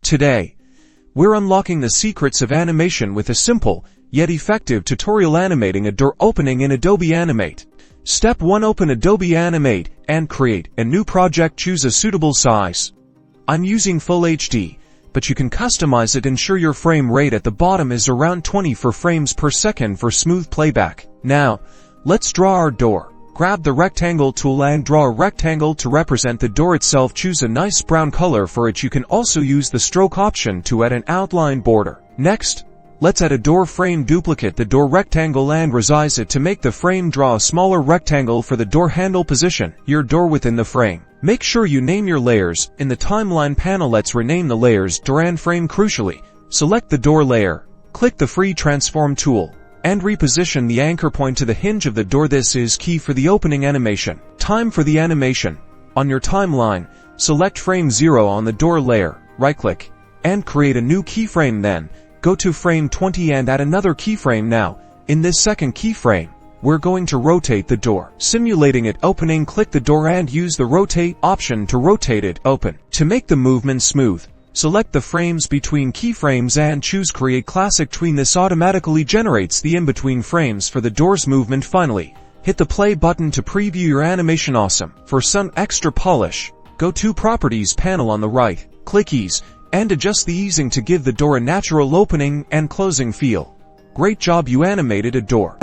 Today, we're unlocking the secrets of animation with a simple, yet effective tutorial animating a door opening in Adobe Animate. Step 1. Open Adobe Animate and create a new project. Choose a suitable size. I'm using Full HD, but you can customize it. Ensure your frame rate at the bottom is around 24 frames per second for smooth playback. Now, let's draw our door. Grab the rectangle tool and draw a rectangle to represent the door itself. Choose a nice brown color for it. You can also use the stroke option to add an outline border. Next, let's add a door frame. Duplicate the door rectangle and resize it to make the frame. Draw a smaller rectangle for the door handle. Position your door within the frame. Make sure you name your layers. In the timeline panel, let's rename the layers door and frame. Crucially, select the door layer, click the free transform tool, and reposition the anchor point to the hinge of the door. This is key for the opening animation. Time for the animation. On your timeline, select frame 0 on the door layer, right-click, and create a new keyframe. Then, go to frame 20 and add another keyframe. Now, in this second keyframe, we're going to rotate the door. Simulating it opening, click the door and use the rotate option to rotate it open. To make the movement smooth, select the frames between keyframes and choose Create Classic Tween. This automatically generates the in-between frames for the door's movement. Finally, hit the play button to preview your animation. Awesome. For some extra polish, go to Properties panel on the right, click Ease, and adjust the easing to give the door a natural opening and closing feel. Great job, you animated a door.